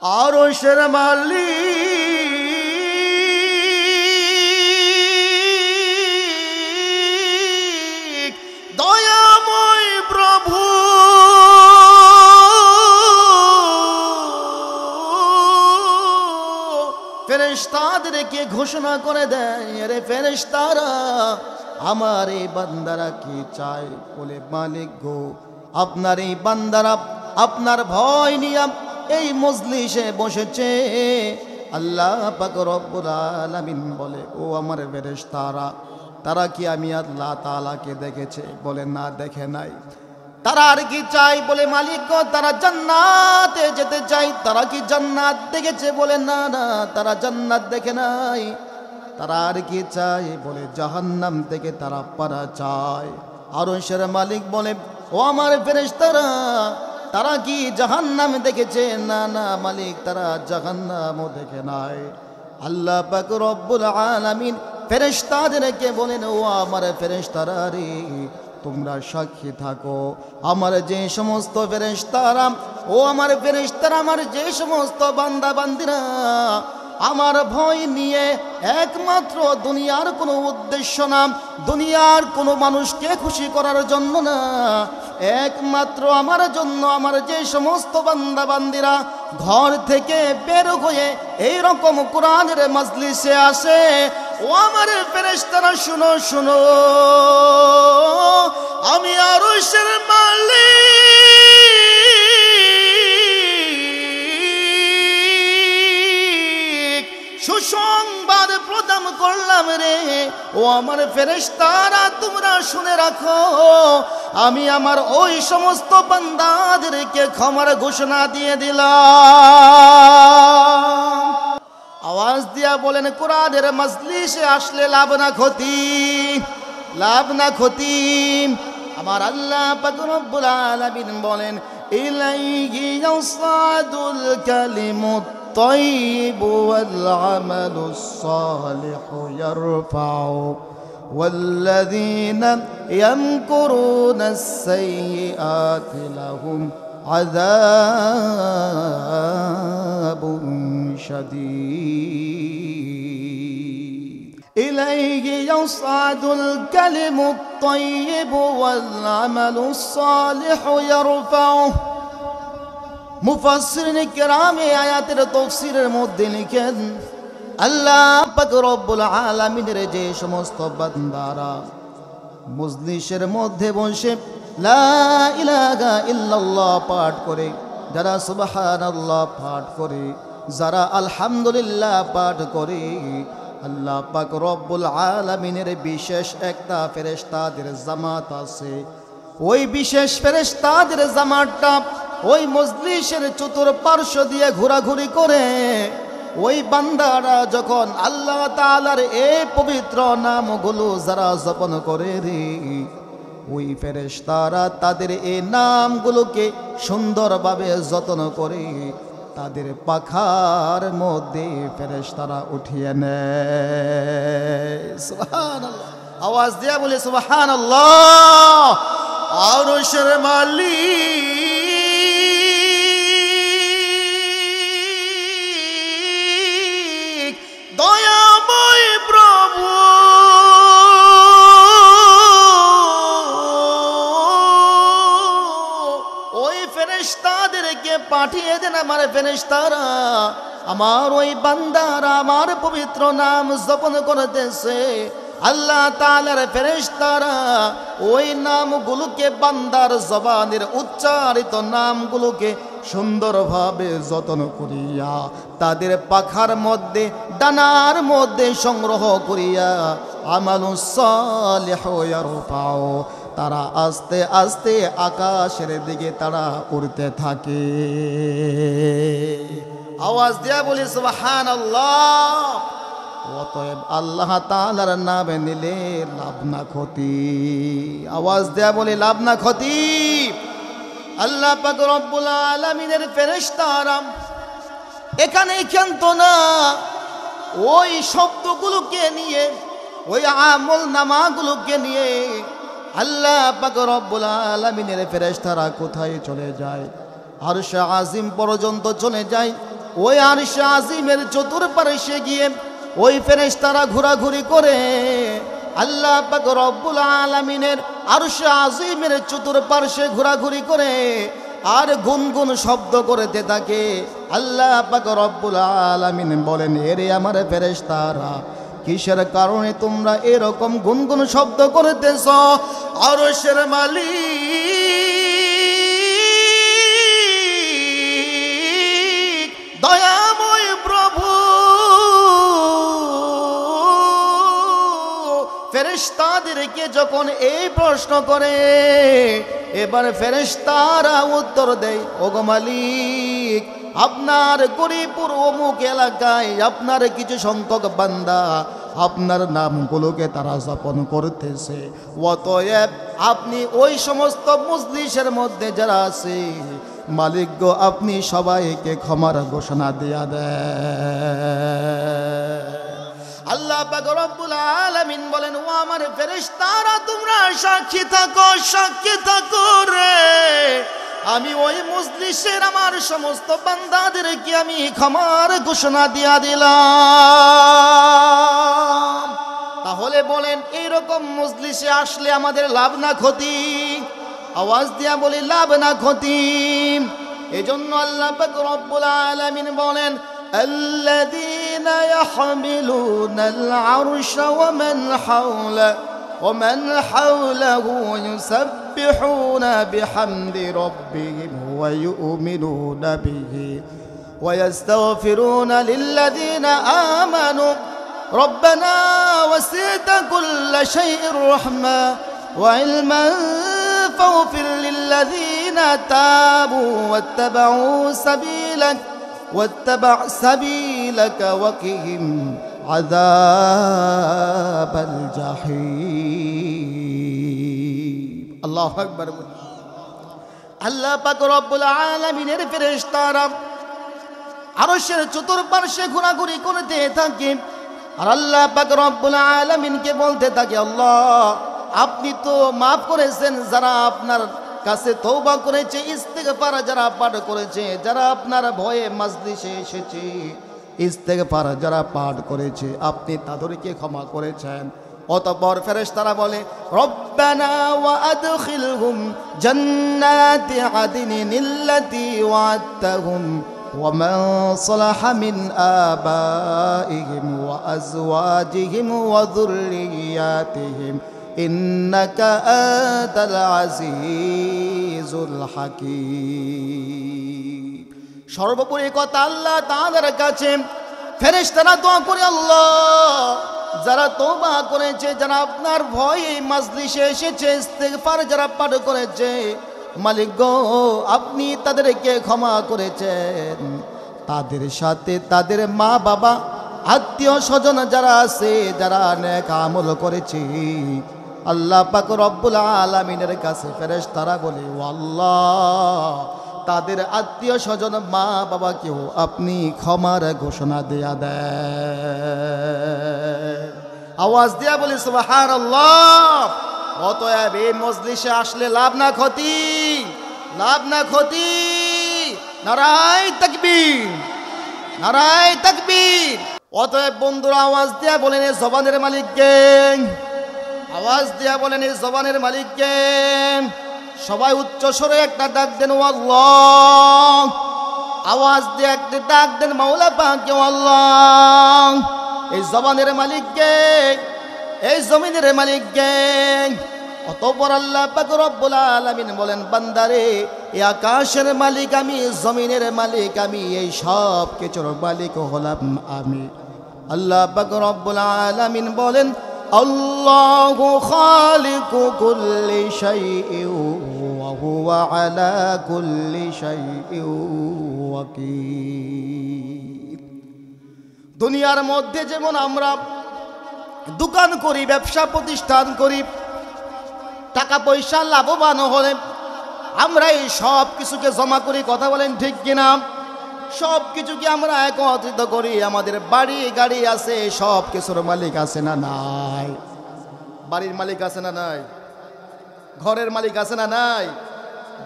আরশের মালিক দয়াময় প্রভু ফেরেশতাদেরকে ঘোষণা করে দেয়, আরে ফেরেশতারা আমার এই বান্দারা কি চায়? বলে মালিক গো, আপনার এই বান্দারা আপনার ভয় নিয়ে এই মজলিসে বসেছে। আল্লাহ পাক রব্বুল আলামিন বলে, ও আমার ফেরেশতারা, তারা কি আমি আল্লাহ তাআলাকে দেখেছে? বলে না, দেখে নাই। তারা আর কি চাই? বলে মালিক গো, তারা জান্নাতে যেতে চাই। তারা কি জান্নাত দেখেছে? বলে না না, তারা জান্নাত দেখে নাই। তারা আর কি চাই? বলে জাহান্নাম থেকে তারা পারা চায়। আরশের মালিক বলে, ও আমার ফেরেশতারা, তারা কি জাহান্নাম দেখেছে? না না মালিক, তারা জাহান্নামও দেখে নাই। আল্লাহ পাক রব্বুল আলামিন ফেরেশতাদেরকে বলেন, ও আমার ফেরেশতারা রে, তোমরা সাক্ষী থাকো, আমার যে সমস্ত ফেরেশতারা, ও আমার ফেরেশতারা, আমার যে সমস্ত বান্দা বান্দিরা আমার ভয় নিয়ে একমাত্র দুনিয়ার কোনো উদ্দেশ্য না, দুনিয়ার কোনো মানুষকে খুশি করার জন্য না, একমাত্র আমার জন্য, আমার যে সমস্ত বান্দা বান্দিরা ঘর থেকে বের হয়ে এইরকম কোরআনের মজলিসে আসে, ও আমার ফেরেশতারা শুনো শুনো, আমি আরশের মালিক সুসংবাদ প্রদান করলাম রে। ও আমার ফেরেশতারা, তোমরা শুনে রাখো, আমি আমার ওই সমস্ত বান্দাদেরকে ক্ষমার ঘোষণা দিয়ে দিলাম। আওয়াজ দিয়া বলেন, কোরআনের মজলিসে আসলে লাভ না ক্ষতি? লাভ না ক্ষতি? আমার আল্লাহ পাক রব্বুল আলামিন বলেন, ইলাইহি ইয়াসাদুল কালিমুত তাইয়িবু ওয়াল আমালুস সালিহু ইয়ারফাউ ওয়াল্লাযীনা ইয়ামকুরুনাস সাইয়্যাতি লাহুম আযাবুন শাদীদ। ইলাইহি ইয়াসাদুল কালিমুত তাইয়িবু ওয়াল আমালুস সালিহু ইয়ারফাউ। মুফাসসিরিন কিরাম এই আয়াতের তাফসীরের মধ্যে লিখেন, আল্লাহ পাক রব্বুল আলামিনের যে সমস্ত বান্দারা মজলিসের মধ্যে বসে লা ইলাহা ইল্লাল্লাহ পাঠ করে, যারা সুবহানাল্লাহ পাঠ করে, যারা আলহামদুলিল্লাহ পাঠ করে, আল্লাহ পাক রব্বুল আলামিনের বিশেষ একটা ফেরেশতাদের জামাত আছে। ওই বিশেষ ফেরেশতাদের জামাতটা ওই মজলিসের চতুর্পার্শ্ব দিয়ে ঘোরাঘুরি করে। ওই বান্দারা যখন আল্লাহ তাআলার এই পবিত্র নামগুলো যারা জপন করে রে, ওই ফেরেশতারা তাদের এই নামগুলোকে সুন্দরভাবে যত্ন করে তাদের পাখার মধ্যে ফেরেশতারা উঠিয়ে নেয়। সুবহানাল্লাহ, আওয়াজ দিয়া বলে সুবহানাল্লাহ। আরশের মালিক দয়াময় প্রভু ওই ফেরেশতাদেরকে পাঠিয়ে দেন, আমার ফেরেশতারা, আমার ওই বান্দারা আমার পবিত্র নাম জপন করতেছে। আল্লাহ তাআলার ফেরেশতারা ওই নামগুলোকে, বান্দার জবানের উচ্চারিত নামগুলোকে সুন্দরভাবে যত্ন করিয়া তাদের পাখার মধ্যে, ডানার মধ্যে সংগ্রহ করিয়া আমালুস সালিহু ইয়ারফাউ, তারা আস্তে আস্তে আকাশের দিকে তারা উড়তে থাকে। আওয়াজ দিয়া বলি সুবহানাল্লাহ। অতএব আল্লাহ তাআলার নামে নিলে লাভ না ক্ষতি? আওয়াজ দেয়া বলে লাভ না ক্ষতি? আল্লাহ পাক রব্বুল আলামিনের ফেরেশতারা এখানে ক্ষান্ত না, ওই শব্দগুলোকে নিয়ে, ওই আমল নামাগুলোকে নিয়ে আল্লাহ পাক রব্বুল আলামিনের ফেরেশতারা কোথায় চলে যায়? আরশে আজিম পর্যন্ত চলে যায়। ওই আরশে আজিমের চতুর্পার্শ্বে গিয়ে ওই ফেরেশতারা ঘোরাঘুরি করে আল্লাহ পাক রব্বুল আলামিনের আরশে আজিমের চতুর্পার্শ্বে ঘোরাঘুরি করে আর গুনগুন শব্দ করতে থাকে। আল্লাহ পাক রব্বুল আলামিন বলেন, এরে আমার ফেরেশতারা, কিসের কারণে তোমরা এরকম গুনগুন শব্দ করতেছ? আরশের মালিক দয়াময় প্রভু ফেরেশতাদেরকে যখন এই প্রশ্ন করে, এবার ফেরেশতারা উত্তর দেয়, ওগো মালিক, আপনার গরিপুর অমুক এলাকায় আপনার কিছু সংখ্যক বান্দা আপনার নামগুলোকে তারা যাপন করতেছে, অতএব আপনি ওই সমস্ত মজলিসের মধ্যে যারা আছে মালিক গো, আপনি সবাইকে ক্ষমার ঘোষণা দিয়া দেন। আল্লাহ পাক রব্বুল আলামিন বলেন, ও আমার ফেরেশতারা, তোমরা সাক্ষী থাকো, সাক্ষী থাকো রে, আমি ওই মজলিসের আমার সমস্ত বান্দাদেরকে আমি ক্ষমার ঘোষণা দিয়া দিলাম। তাহলে বলেন, এইরকম মজলিসে আসলে আমাদের লাভ না ক্ষতি? আওয়াজ দিয়া বলি, লাভ না ক্ষতি? এজন্য আল্লাহ পাক রব্বুল আলামিন বলেন, الذين يحملون العرش ومن حوله يسبحون بحمد ربهم ويؤمنون به ويستغفرون للذين آمنوا ربنا وسعت كل شيء رحمة وعلما فاغفر للذين تابوا واتبع سبيلك وقهم عذاب الجحيم। الله أكبر। আল্লাহ পাক রব্বুল আলামিনের ফেরেশতারা আরশের চতুর্পার্শ্বে ঘোরাঘুরি করতে থাকে আর আল্লাহ পাক রব্বুল আলামিনকে বলতে থাকে, আল্লাহ, আপনি তো মাফ করেছেন যারা আপনার কাছে তওবা করেছে, ইস্তেগফার যারা পাঠ করেছে, যারা আপনার ভয়ে মজলিসে এসেছে, ইস্তেগফার যারা পাঠ করেছে, আপনি তাদেরকে ক্ষমা করেছেন। অতঃপর ফেরেশতারা বলে, রব্বানা ওয়া আদখিলহুম জান্নাতি আদনিল্লাতী ওয়া'আদতাহুম ওয়া মান সালাহা মিন আবাইহিম ওয়া আজওয়াজিহিম ওয়া যুররিয়াতিহিম ইন্নাকা আনতাল আজিজুল হাকীম। সর্বোপরি কথা, আল্লাহ তাআলার কাছে ফেরেশতারা দোয়া করে, আল্লাহ, যারা তওবা করেছে, যারা আপনার ভয়ে মজলিসে এসেছে, ইস্তেগফার যারা পাঠ করেছে, মালিক গো, আপনি তাদেরকে ক্ষমা করেছেন। তাদের সাথে তাদের মা বাবা আত্মীয় স্বজন যারা আছে, যারা নেক আমল করেছে, আল্লাহ পাক রব্বুল আলামিনের কাছে ফেরেশতারা বলে, ও আল্লাহ, তাদের আত্মীয় স্বজন মা বাবাকেও আপনি ক্ষমার ঘোষণা দেয়া দেন। আওয়াজ দিয়া বলি সুবহানাল্লাহ। অতএব এই মজলিসে আসলে লাভ না ক্ষতি? লাভ না ক্ষতি? নারায়ে তাকবীর, নারায়ে তাকবীর। অতএব বন্ধুরা, আওয়াজ দিয়া বলেন, এই জবানের মালিক কে? আওয়াজ দিয়া বলেন, এই জবানের মালিক কে? সবাই উচ্চ স্বরে একটা ডাক দেন, ও আল্লাহ। আওয়াজ দিয়ে একটা ডাক দেন, মাওলা পাক কে, ও আল্লাহ। এই জবানের মালিক কে? এই জমিনের মালিক কে? অতঃপর আল্লাহ পাক রব্বুল আলামিন বলেন, বান্দারে, এই আকাশের মালিক আমি, জমিনের মালিক আমি, এই সব কিছুর মালিক হলাম আমি। আল্লাহ পাক রব্বুল আলামিন বলেন, আল্লাহু খালিকু কুল্লি শাইইন ওয়া হুয়া আলা কুল্লি শাইইন ওয়াকিল। দুনিয়ার মধ্যে যেমন আমরা দোকান করি, ব্যবসা প্রতিষ্ঠান করি, টাকা পয়সা লাভবান হলে আমরা এই সব কিছুকে জমা করি, কথা বলেন ঠিক কিনা? সব কিছুকে আমরা একত্রিত করি। আমাদের বাড়ি গাড়ি আছে, সব কিছুর মালিক আছে না নাই? বাড়ির মালিক আছে না নাই? ঘরের মালিক আছে না নাই?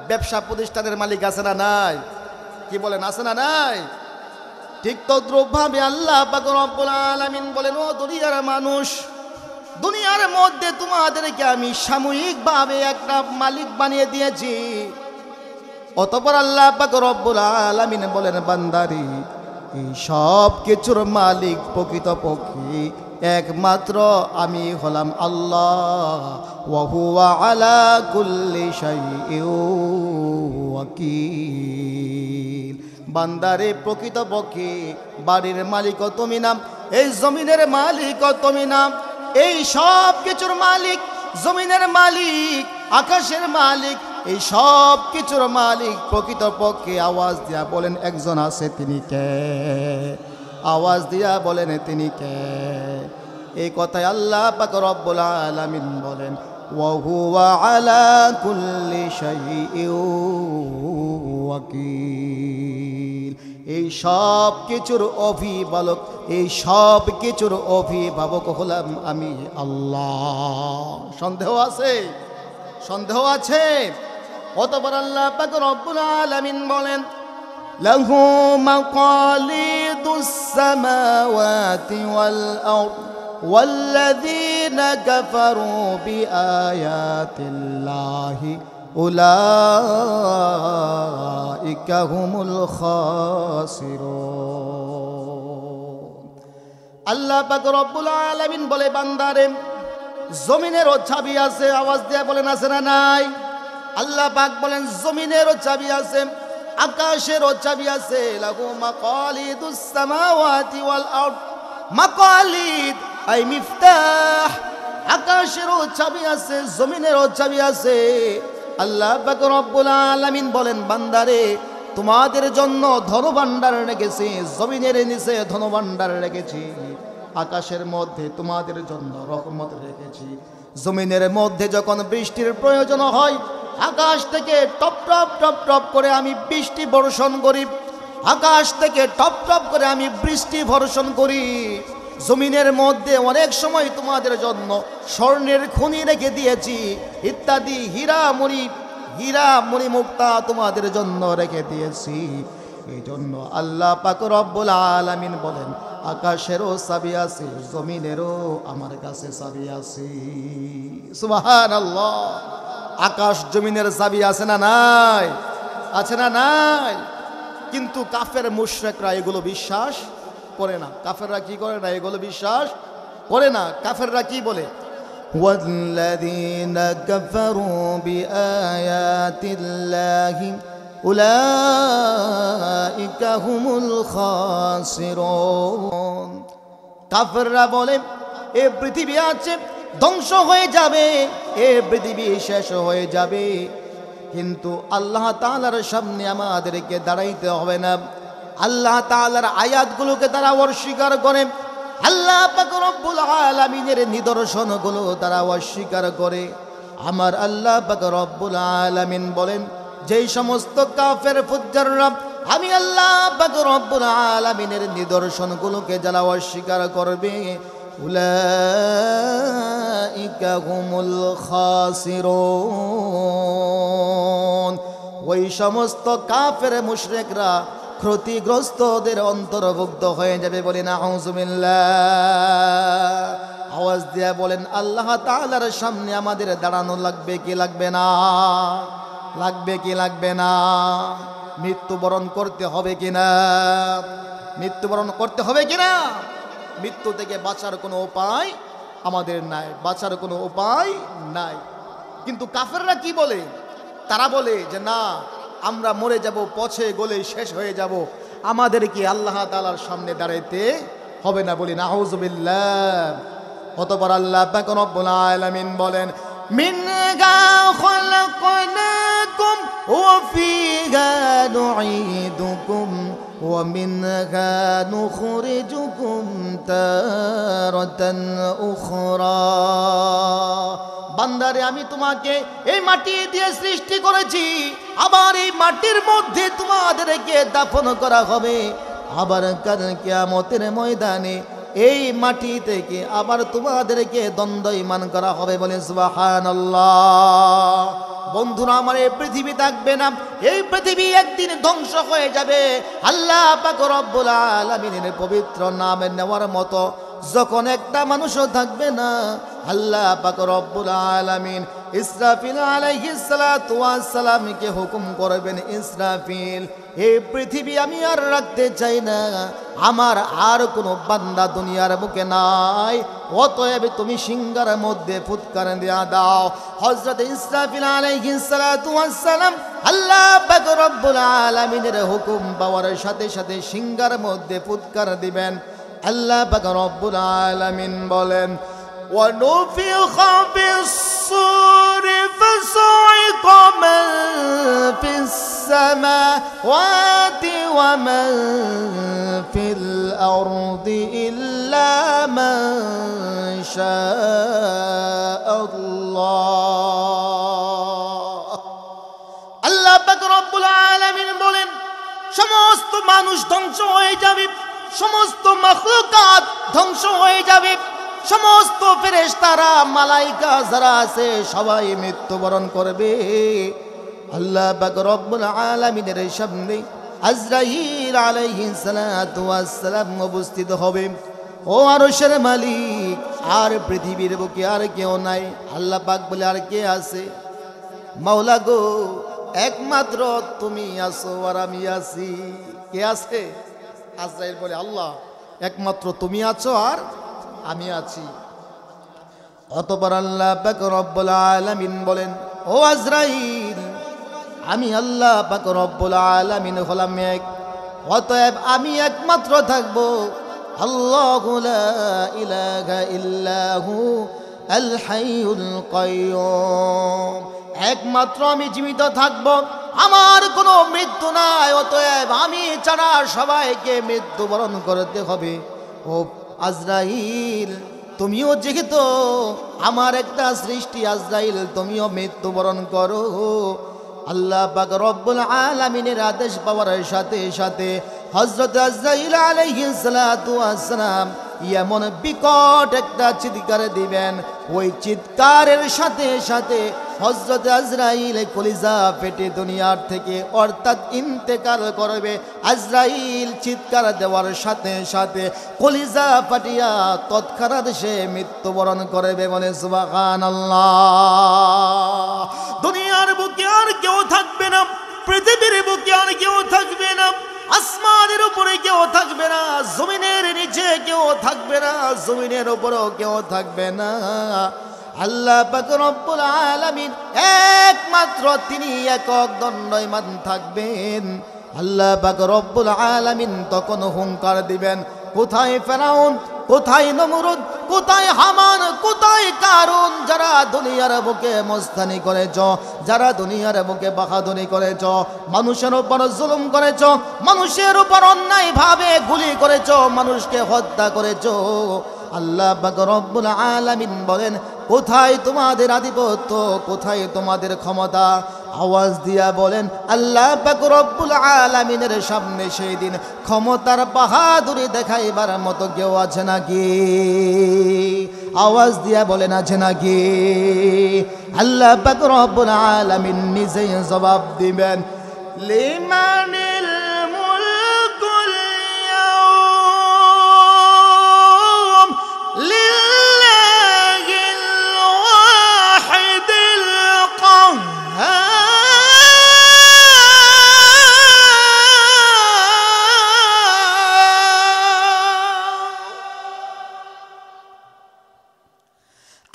ব্যবসা প্রতিষ্ঠানের মালিক আছে না নাই? কি বলেন, আছে না নাই? ঠিক তদ্রূপভাবে আল্লাহ পাক রব্বুল আলামিন বলেন, ও দুনিয়ার মানুষ, দুনিয়ার মধ্যে তোমাদেরকে আমি সাময়িকভাবে একটা মালিক বানিয়ে দিয়েছি। অতঃপর আল্লাহ পাক রব্বুল আলামিন বলেন, বান্দারি, এই সব কিছুর মালিক প্রকৃতপক্ষে একমাত্র আমি হলাম আল্লাহ। ওয়া হুয়া আলা কুল্লি শাইইন ওয়াকিল। বান্দারে, প্রকৃতপক্ষে বাড়ির মালিকও তুমি না, এই জমিনের মালিকও তুমি না, এই সব কিছুর মালিক, জমিনের মালিক, আকাশের মালিক, এই সব কিছুর মালিক প্রকৃতপক্ষে আওয়াজ দিয়া বলেন একজন আছে, তিনি কে? আওয়াজ দিয়া বলেন তিনি কে? এই কথায় আল্লাহ পাক রব্বুল আলামিন বলেন, ওয়া হুয়া আলা কুল্লি শাইইন ওয়াকিল। এই সব কিছুর অভিভাবক, এই সব কিছুর অভিভাবক হলাম আমি আল্লাহ। সন্দেহ আছে? সন্দেহ আছে? অতঃপর আল্লাহ পাক রব্বুল আলামিন বলেন, লাহু মাকালিদুস সামাওয়াতি ওয়াল আরদ ওয়াল্লাযীনা কাফারু বিআয়াতিল্লাহি উলাইকা হুমুল খাসিরুন। আল্লাহ পাক রব্বুল আলামিন বলে, বান্দারে, জমিনেরও চাবি আছে। আওয়াজ দিয়ে বলেন আছে না নাই? আল্লাহ পাক বলেন, জমিনেরও চাবি আছে, আকাশেরও চাবি আছে। লাহু মাকালিদুস সামাওয়াতি ওয়াল আরদ। মাকালিদ আই মিফতাহ। আকাশেরও চাবি আছে, জমিনেরও চাবি আছে। আল্লাহ পাক রব্বুল আলামিন বলেন, বান্দারে, তোমাদের জন্য ধনভাণ্ডার রেখেছি, জমিনের নিচে ধনভাণ্ডার রেখেছি, আকাশের মধ্যে তোমাদের জন্য রহমত রেখেছি। জমিনের মধ্যে যখন বৃষ্টির প্রয়োজন হয়, আকাশ থেকে টপ টপ টপ টপ করে আমি বৃষ্টি বর্ষণ করি, আকাশ থেকে টপ টপ করে আমি বৃষ্টি বর্ষণ করি। জমিনের মধ্যে অনেক সময় তোমাদের জন্য স্বর্ণের খনি রেখে দিয়েছি, ইত্যাদি হীরা মণি মুক্তা তোমাদের জন্য রেখে দিয়েছি। এই জন্য আল্লাহ পাক রব্বুল আলামিন বলেন, আকাশেরও চাবি আছে, জমিনেরও আমার কাছে চাবি আছে। সুবহানাল্লাহ। আকাশ জমিনের চাবি আছে না নাই? আছে না নাই? কিন্তু কাফের মুশরিকরা এগুলো বিশ্বাস করে না। কাফেররা কি করে না? এগুলো বিশ্বাস করে না। কাফেররা কি বলে? ওয়াল্লাযীনা কাফারু বিআয়াতিল্লাহি উলাইকা হুমুল খাসিরুন। কাফেররা বলে, এ পৃথিবী আছে, ধ্বংস হয়ে যাবে, এ পৃথিবী শেষ হয়ে যাবে, কিন্তু আল্লাহ তাআলার সামনে আমাদেরকে দাঁড়াইতে হবে না। আল্লাহ তাআলার আয়াতগুলোকে তারা অস্বীকার করে, আল্লাহ পাক রব্বুল আলামিনের নিদর্শনগুলো তারা অস্বীকার করে। আমার আল্লাহ পাক রব্বুল আলামিন বলেন, যেই সমস্ত কাফের ফুজ্জাররা আমি আল্লাহ পাক রব্বুল আলামিনের নিদর্শনগুলোকে যারা অস্বীকার করবে, উলাইকা হুমুল খাসিরুন। ওই সমস্ত কাফের মুশরিকরা ক্ষতিগ্রস্তদের অন্তর্ভুক্ত হয়ে যাবে। বলেন আউযুবিল্লাহ। আওয়াজ দিয়ে বলেন, আল্লাহ তাআলার সামনে আমাদের দাঁড়ানো লাগবে কি লাগবে না? লাগবে কি লাগবে না? মৃত্যুবরণ করতে হবে কিনা? মৃত্যুবরণ করতে হবে কিনা? মৃত্যু থেকে বাঁচার কোনো উপায় আমাদের নাই, বাঁচার কোনো উপায় নাই। কিন্তু কাফেররা কি বলে? তারা বলে যে না, আমরা মরে যাব, পচে গলে শেষ হয়ে যাব, আমাদের কি আল্লাহ তাআলার সামনে দাঁড়াইতে হবে না। বলি নাউযুবিল্লাহ। অতঃপর আল্লাহ পাক রব্বুল আলামিন বলেন, মিনহা খলাকনাকুম ওয়া ফিহা নুঈদুকুম ওয়া মিনহা নুখরিজুকুম তারাতান উখরা। বান্দারে, আমি তোমাকে এই মাটি দিয়ে সৃষ্টি করেছি, আবার এই মাটির মধ্যে তোমাদেরকে দাফন করা হবে, আবার কাল কিয়ামতের ময়দানে এই মাটি থেকে আবার তোমাদেরকে দ্বন্দ্বমান করা হবে। বলেন সুবহানাল্লাহ। বন্ধুরা আমার, এই পৃথিবী থাকবে না, এই পৃথিবী একদিন ধ্বংস হয়ে যাবে। আল্লাহ পাক রব্বুল আলামিনের পবিত্র নাম নেওয়ার মতো যখন একটা মানুষও থাকবে না, আল্লাহ পাক রব্বুল আলামিন ইসরাফিল আলাইহিস সালাতু ওয়াস সালামকে হুকুম করবেন, ইসরাফিল এই পৃথিবী আমি আর রাখতে চাই না, আমার আর কোনো বান্দা দুনিয়ার বুকে নাই, অতএব তুমি সিংহার মধ্যে ফুৎকার দেয়া দাও। হযরত ইসরাফিল আলাইহিস সালাতু ওয়াস সালাম আল্লাহ পাক রব্বুল আলামিনের হুকুম পাওয়ার সাথে সাথে সিংহার মধ্যে ফুৎকার দিবেন। আল্লাহ পাক রব্বুল আলামিন বলেন, ونفخ في الصور فصعق من في السماوات ومن في الأرض إلا من شاء الله। আল্লাহ পাক রব্বুল আলামিন বলেন, সমস্ত মানুষ ধ্বংস হয়ে যাবে, সমস্ত মাখলুকাত ধ্বংস হয়ে যাবে, সমস্ত ফেরেশতারা মালাইকা যারা আছে সবাই মৃত্যুবরণ করবে। আল্লাহ পাক রব্বুল আলামিনের সামনে আজরাইল আলাইহিস সালাতু ওয়াস সালাম উপস্থিত হবে। ও আরশের মালিক, আর পৃথিবীর বুকে আর কেউ নাই। আল্লাহ পাক বলে, আর কে আছে? মাওলা গো, একমাত্র তুমি আছো আর আমি আছি। কে আছে? আজরাইল বলে, আল্লাহ একমাত্র তুমি আছো আর আমি আছি। অতঃপর আল্লাহ পাক রব্বুল আলামিন বলেন, ও আজরাইল, আমি আল্লাহ পাক রব্বুল আলামিন হলাম এক, অতএব আমি একমাত্র থাকবো। আল্লাহু লা ইলাহা ইল্লাহু আল হাইয়ুল কাইয়্যুম, একমাত্র আমি জীবিত থাকবো, আমার কোনো মৃত্যু নাই, অতএব আমি ছাড়া সবাইকে মৃত্যুবরণ করতে হবে। ও আজরাইল, তুমিও যেহেতু আমার একটা সৃষ্টি, আজরাইল তুমিও মৃত্যুবরণ করো। আল্লাহ পাক রব্বুল আলামিনের আদেশ পাওয়ার সাথে সাথে হযরত আজরাইল আলাইহিস সালাতু ওয়াস সালাম এমন বিকট একটা চিৎকার দিবেন, ওই চিৎকারের সাথে সাথে হযরত আজরাইল কলিজা ফেটে দুনিয়ার থেকে অর্থাৎ ইন্তেকাল করবে। আজরাইল চিৎকার দেওয়ার সাথে সাথে কলিজা ফাটিয়া তৎক্ষণাৎ সে মৃত্যুবরণ করবে। বলে সুবহানাল্লাহ। দুনিয়ার বুকে আর কেউ থাকবে না, পৃথিবীর বুকে আর কেউ থাকবে না, আসমানের উপরে কেউ থাকবে না, জমিনের নিচে কেউ থাকবে না, জমিনের উপরেও কেউ থাকবে না। আল্লাহ পাক রব্বুল আলামিন একমাত্র তিনি একক দণ্ডায়মান থাকবেন। আল্লাহ পাক রব্বুল আলামিন তখন হুঙ্কার দিবেন, কোথায় ফেরাউন, কোথায় নমরুদ, কোথায় হামান, কোথায় কারুন, যারা দুনিয়ার বুকে মস্তানি করেছ, যারা দুনিয়ার বুকে বাহাদুরি করেছ, মানুষের উপর জুলুম করেছ, মানুষের উপর অন্যায় ভাবে গুলি করেছ, মানুষকে হত্যা করেছ। আল্লাহ পাক রব্বুল আলামিন বলেন, কোথায় তোমাদের আধিপত্য, কোথায় তোমাদের ক্ষমতা? আওয়াজ দিয়া বলেন, আল্লাহ পাক রব্বুল আলামিনের সামনে সেই দিন ক্ষমতার বাহাদুরি দেখাইবার মতো কেউ আছে নাকি? আওয়াজ দিয়া বলেন, আছে নাকি? আল্লাহ পাক রব্বুল আলামিন নিজেই জবাব দিবেন, লিমানিল মুলকুল ইয়াউম লিল্লাহিল ওয়াহিদিল কাহ্হার।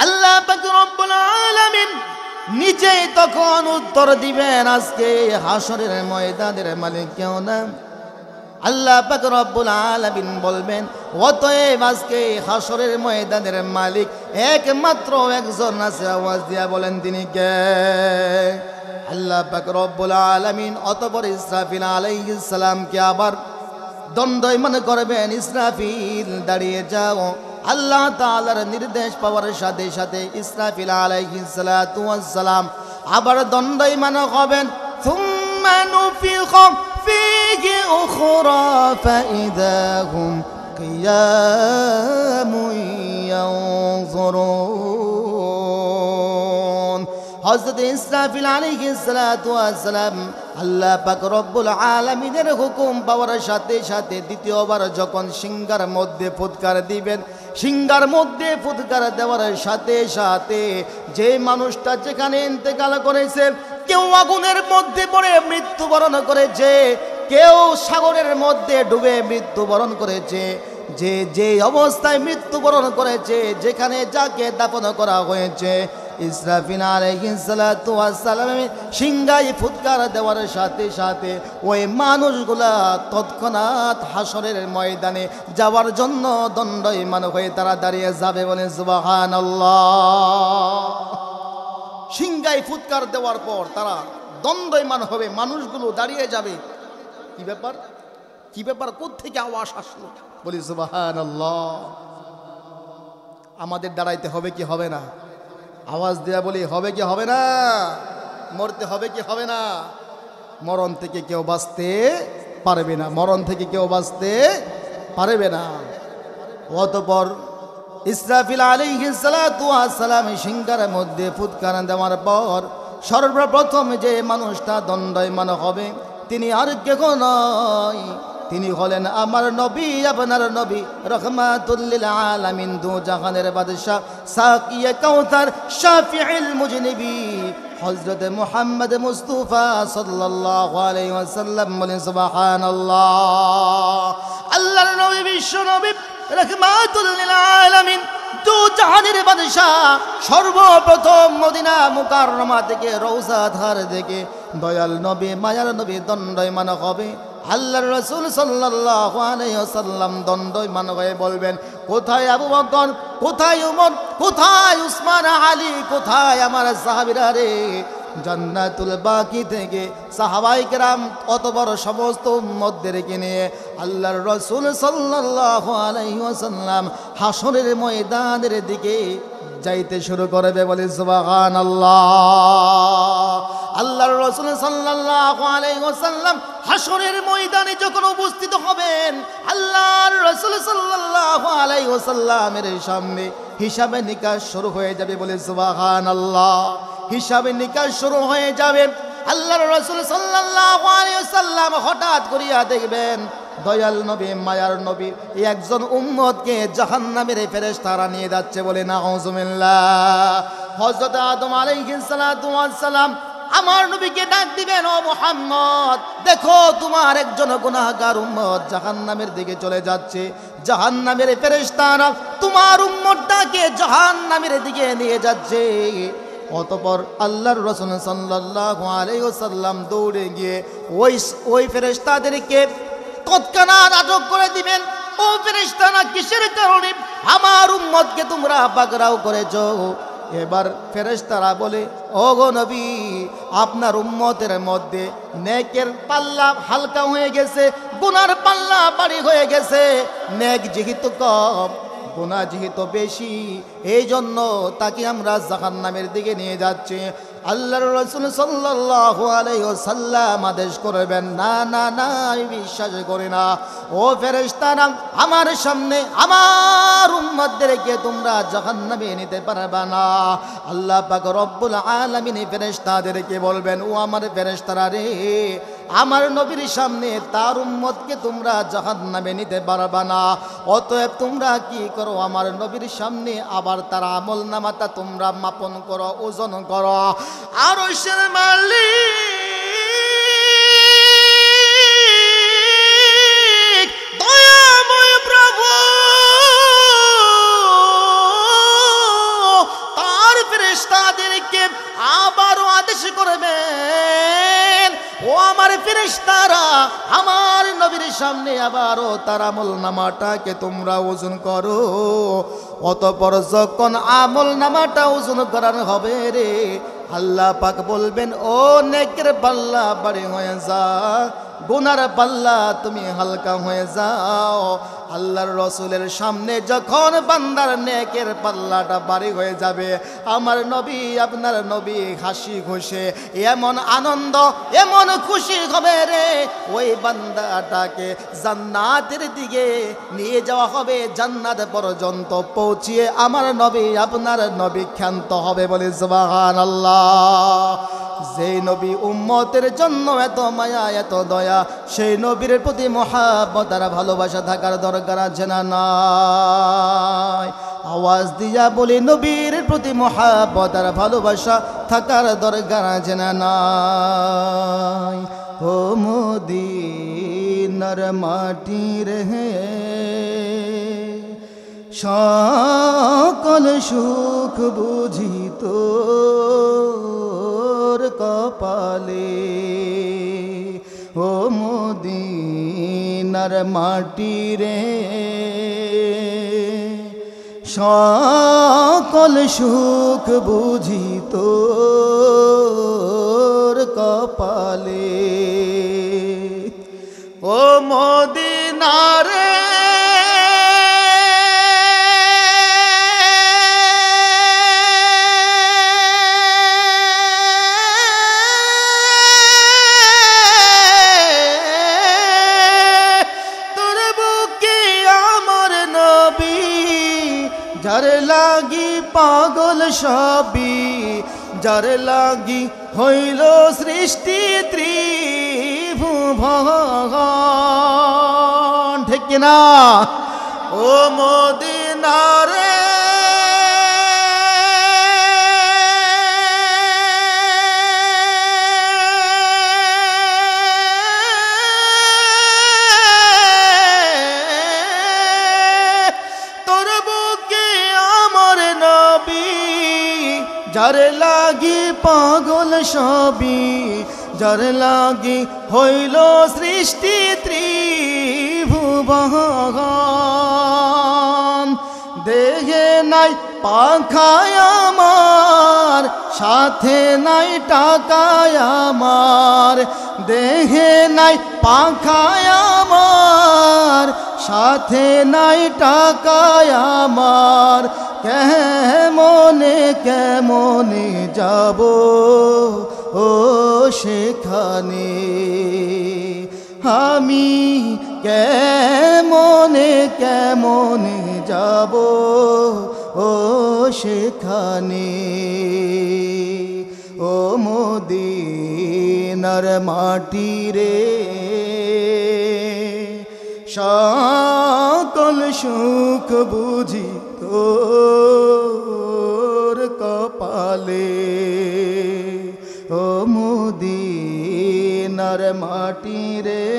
আল্লাহ পাক রব্বুল আলামিন নিজেই তখন উত্তর দিবেন, আজকে হাসরের ময়দানের মালিক কেউ না। আল্লাহ পাক রব্বুল আলামিন বলবেন, অতএব আজকে হাসরের ময়দানের মালিক একমাত্র একজন আছে। আওয়াজ দিয়া বলেন, তিনি কে? আল্লাহ পাক রব্বুল আলামিন অতঃপর ইসরাফিল আলাইহিস সালামকে আবার দণ্ডায়মান করবেন। ইসরাফিল দাঁড়িয়ে যাও। আল্লাহ তাআলার নির্দেশ পাওয়ার সাথে সাথে ইসরাফিল আলাইহিস সালাতু ওয়াস সালাম আবার দণ্ডায়মান হবেন। সুম্মা নুফিখা ফীহি উখরা ফাইযা হুম কিয়ামুন ইয়ানজুরুন। হযরত ইসরাফিল আলাইহিস সালাতু ওয়াস সালাম আল্লাহ পাক রব্বুল আলামিনের হুকুম পাওয়ার সাথে সাথে দ্বিতীয়বার যখন সিংহার মধ্যে ফুৎকার দিবেন, সিংহার মধ্যে ফুৎকার দেওয়ার সাথে সাথে যে মানুষটা যেখানে ইন্তেকাল করেছে, কেউ আগুনের মধ্যে পড়ে মৃত্যুবরণ করেছে, কেউ সাগরের মধ্যে ডুবে মৃত্যুবরণ করেছে, যে অবস্থায় মৃত্যুবরণ করেছে, যেখানে যাকে দাফন করা হয়েছে, ইসরাফিল আলাইহিস সালাতু ওয়াস সালাম সিংহায় ফুৎকার দেওয়ার সাথে সাথে ওই মানুষগুলা তৎক্ষণাৎ হাসরের ময়দানে যাওয়ার জন্য দণ্ডায়মান হয়ে তারা দাঁড়িয়ে যাবে, বলে সুবহানাল্লাহ। সিংহায় ফুৎকার দেওয়ার পর তারা দণ্ডায়মান হবে, মানুষগুলো দাঁড়িয়ে যাবে। কি ব্যাপার, কি ব্যাপার, কোত্থেকে আওয়াজ আসলো? বলি সুবহানাল্লাহ। আমাদের দাঁড়াইতে হবে কি হবে না? আওয়াজ দেয়া বলি হবে কি হবে না? মরতে হবে কি হবে না? মরণ থেকে কেউ বাঁচতে পারবে না, মরণ থেকে কেউ বাঁচতে পারবে না। অতঃপর ইসরাফিল আলাইহিস সালাতু ওয়াস সালাম সিংহার মধ্যে ফুৎকার দেওয়ার পর সর্বপ্রথম যে মানুষটা দণ্ডায়মান হবে তিনি আর কেউ নয়, তিনি হলেন আমার নবী, আপনার নবী, রহমাতুল লিল আলামিন, দু জাহানের বাদশা, সাকিয়ে কাউসার, শাফিউল মুজনিবি, হযরত মুহাম্মদ মুস্তাফা সাল্লাল্লাহু আলাইহি ওয়াসাল্লাম। বলেন সুবহানাল্লাহ। আল্লাহর নবী, বিশ্ব নবী, রহমাতুল লিল আলামিন, দু জাহানের বাদশা, সর্বপ্রথম মদিনা মুকাররমা থেকে রওজা ধার থেকে দয়াল নবী, মায়ার নবী দণ্ডায়মান হবে। আল্লাহর রাসূল সাল্লাল্লাহু আলাইহি ওয়াসাল্লাম দণ্ডায়মান হয়ে বলবেন, কোথায় আবু বকর, কোথায় উমর, কোথায় উসমান, আলী, কোথায় আমার সাহাবীরা রে? জান্নাতুল বাকি থেকে সাহাবায়ে কেরাম অত বড় সমস্ত উম্মতদেরকে নিয়ে আল্লাহর রাসূল সাল্লাল্লাহু আলাইহি ওয়াসাল্লাম হাসরের ময়দানের দিকে যাইতে শুরু করবে। বলে সুবহানাল্লাহ। আল্লাহর রাসূল সাল্লাল্লাহু আলাইহি ওয়াসাল্লাম হাসরের ময়দানে যখন উপস্থিত হবেন, আল্লাহর রাসূল সাল্লাল্লাহু আলাইহি ওয়াসাল্লামের সামনে হিসাবে নিকাশ শুরু হয়ে যাবে। বলে সুবহানাল্লাহ। হিসাবে নিকাশ শুরু হয়ে যাবে। আল্লাহর রাসূল সাল্লাল্লাহু আলাইহি ওয়াসাল্লাম হঠাৎ করিয়া দেখবেন দয়াল নবী, মায়ার নবী একজন উম্মতকে জাহান্নামের ফেরেশতারা নিয়ে যাচ্ছে। বলে নাউযুবিল্লাহ। হযরত আদম আলাইহিস সালাতু ওয়াস সালাম আমার নবীকে ডাক দিবেন, ও মুহাম্মদ, দেখো তোমার একজন গুনাহগার উম্মত জাহান্নামের দিকে চলে যাচ্ছে, জাহান্নামের ফেরেশতারা তোমার উম্মতটাকে জাহান্নামের দিকে নিয়ে যাচ্ছে। অতঃপর আল্লাহর রাসূল সাল্লাল্লাহু আলাইহি ওয়াসাল্লাম দৌড়ে গিয়ে ওই ফেরেশতাদেরকে তৎক্ষণাৎ আটক করে দিবেন। ও ফেরেশতারা, কিসের কারণে আমার উম্মতকে তোমরা পাকড়াও করেছো? এবার ফেরেশতারা বলে, ও গো নবী, আপনার উম্মতের মধ্যে নেকের পাল্লা হালকা হয়ে গেছে, গুনার পাল্লা ভারী হয়ে গেছে। নেক যেহেতু কম, গুনাহ যেহেতু বেশি, এই জন্য তাকে আমরা জাহান্নামের দিকে নিয়ে যাচ্ছি। আল্লাহর রাসূল সাল্লাল্লাহু আলাইহি ওয়াসাল্লাম আদেশ করবেন, না না না, আমি বিশ্বাস করি না। ও ফেরেশতারা, আমার সামনে আমার উম্মতদেরকে তোমরা জাহান্নামে নিতে পারবে না। আল্লাহ পাক রব্বুল আলামিন ফেরেশতাদেরকে বলবেন, ও আমার ফেরেশতারা রে, আমার নবীর সামনে তার উম্মতকে তোমরা জাহান্নামে নিতে পারবে না। অতএব তোমরা কি করো, আমার নবীর সামনে আবার তার আমলনামাটা তোমরা মাপন করো, ওজন করো। আর ওইসের মালিক দয়াময় প্রভু তার ফেরেশতাদেরকে আবারও আদেশ করবেন, ও আমার ফেরেশতারা, আমার নবীর সামনে আবারও তার আমলনামাটাকে তোমরা ওজন করো। অতঃপর যখন আমলনামাটা ওজন করানো হবে রে, আল্লাহ পাক বলবেন, ও নেকের পাল্লা ভারী হয়ে যা, গুনার পাল্লা তুমি হালকা হয়ে যাও। আল্লাহর রাসূলের সামনে যখন বান্দার নেকের পাল্লাটা ভারী হয়ে যাবে, আমার নবী, আপনার নবী হাসি খুশি, এমন আনন্দ, এমন খুশি হবে রে, ওই বান্দাটাকে জান্নাতের দিকে নিয়ে যাওয়া হবে। জান্নাত পর্যন্ত পৌঁছিয়ে আমার নবী, আপনার নবী ক্ষান্ত হবে। বলে সুবহানাল্লাহ। যেই নবী উম্মতের জন্য এত মায়া এত দয়া, সেই নবীর প্রতি মহাব্বত আর ভালোবাসা থাকার দরকার আছে না নাই? আওয়াজ দিয়া বলি, নবীর প্রতি মহাব্বত আর ভালোবাসা থাকার দরকার আছে না নাই? ও মদিনার মাটি রে, সকল সুখ বুঝি তোর কপালে। ও মদিনার মাটি রে, সকল সুখ বুঝি তোর কপালে। ও মদিনার যার লাগি পাগল সবই, যার লাগি হইল সৃষ্টি ত্রিভুবন, ঠিক কিনা? ও মদিনারে যার লাগি পাগল সবই, যার লাগি হইল সৃষ্টি ত্রিভুবন। দেহে নাই পাখায় আমার, সাথে নাই টাকায় আমার। দেহে নাই পাখায় আমার, সাথে নাই টাকায় আমার। কেমনে কেমনে যাব ও সেখানে, আমি কেমনে কেমনে যাব ও সেখানে। ও মদিনার মাটি রে, সকল সুখ বুঝি তোর কপালে। ও মদিনার মাটি রে,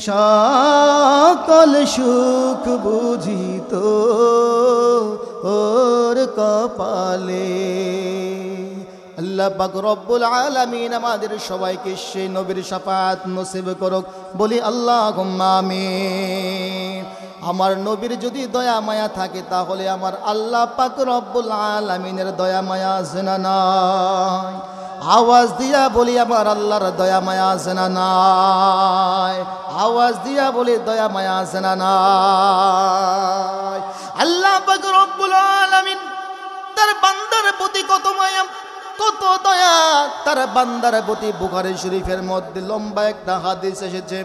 সকল সুখ বুঝি তোর কপালে। আল্লাহ পাক রব্বুল আলামিন আমাদের সবাইকে সেই নবীর শাফাআত নসিব করুক, বলি আল্লাহুম্মা আমিন। আমার নবীর যদি দয়া মায়া থাকে তাহলে আমার আল্লাহ পাক রব্বুল আলামিনের দয়া মায়া আছে না নাই? আওয়াজ দিয়া বলি, আমার আল্লাহর দয়া মায়া আছে না নাই? আওয়াজ দিয়া বলি, দয়া মায়া আছে না নাই? আল্লাহ পাক রব্বুল আলামিন তার বান্দার প্রতি কত মায়া কত দয়া, তার বান্দার প্রতি। বুখারী শরীফের মধ্যে লম্বা একটা হাদিস এসেছে,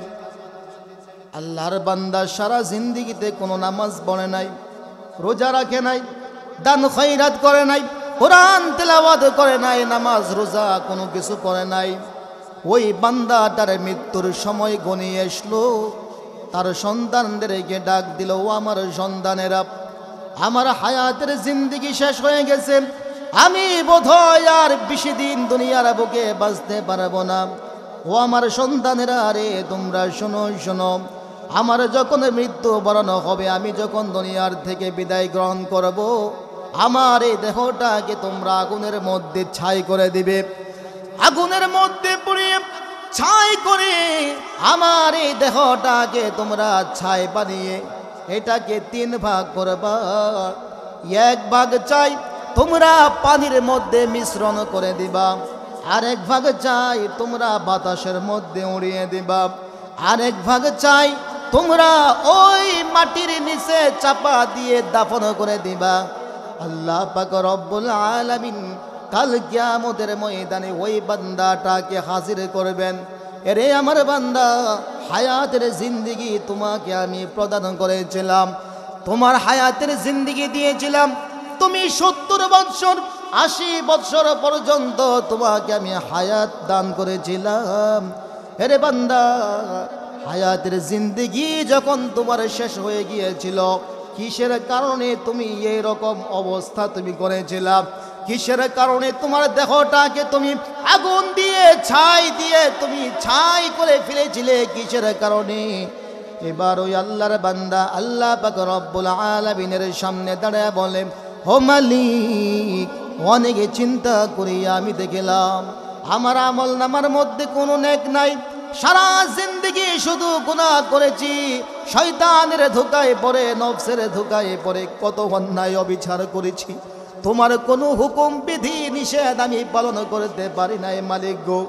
আল্লাহর বান্দা সারা জিন্দেগিতে কোনো নামাজ পড়ে নাই, রোজা রাখে নাই, দান খয়রাত করে নাই, কোরআন তেলাওয়াত করে নাই, নামাজ রোজা কোনো কিছু করে নাই। ওই বান্দাটার মৃত্যুর সময় ঘনিয়ে আসলো, তার সন্তানদেরকে ডাক দিল, ও আমার সন্তানেরা, আমার হায়াতের জিন্দেগি শেষ হয়ে গেছে, আমি বোধহয় আর বেশি দিন দুনিয়ার বুকে বাঁচতে পারবো না। ও আমার সন্তানেরা, আরে তোমরা শোনো শোনো, আমার যখন মৃত্যু বরণ হবে, আমি যখন দুনিয়ার থেকে বিদায় গ্রহণ করব, আমার এই দেহটাকে তোমরা আগুনের মধ্যে ছাই করে দিবে। আগুনের মধ্যে পুড়িয়ে ছাই করে আমার এই দেহটাকে তোমরা ছাই বানিয়ে এটাকে 3 ভাগ করবা। 1 ভাগ চাই তোমরা পানির মধ্যে মিশ্রণ করে দিবা, আরেক ভাগ চাই তোমরা বাতাসের মধ্যে উড়িয়ে দিবা, আরেক ভাগ চাই তোমরা ওই মাটির নিচে চাপা দিয়ে দাফন করে দিবা। আল্লাহ পাক রব্বুল আলামিন কাল কিয়ামতের ময়দানে ওই বান্দাটাকে হাজির করবেন। এরে আমার বান্দা, হায়াতের জিন্দেগি তোমাকে আমি প্রদান করেছিলাম, তোমার হায়াতের জিন্দেগি দিয়েছিলাম, তুমি 70 বছর 80 বছর পর্যন্ত তোমাকে আমি হায়াত দান করেছিলাম। হেরে বান্দা, হায়াতের জিন্দেগি যখন তোমার শেষ হয়ে গিয়েছিল, কিসের কারণে তুমি এই রকম অবস্থা তুমি করেছিলা? কিসের কারণে তোমার দেহটাকে তুমি আগুন দিয়ে তুমি ছাই করে ফেলেছিলে? কিসের কারণে? এবার ওই আল্লাহর বান্দা আল্লাহ পাক রব্বুল আলামিনের সামনে দাঁড়ায় বলে, ও মালিক, অনেকে চিন্তা করি আমি দেখলাম আমার আমল নামার মধ্যে কোনো নেক নাই। সারা জিন্দেগি শুধু গুনাহ করেছি, শয়তানের ধোঁকায় পড়ে, নফসের ধোঁকায় পড়ে কত অন্যায় অবিচার করেছি। তোমার কোনো হুকুম বিধি নিষেধ আমি পালন করতে পারি নাই মালিক গো।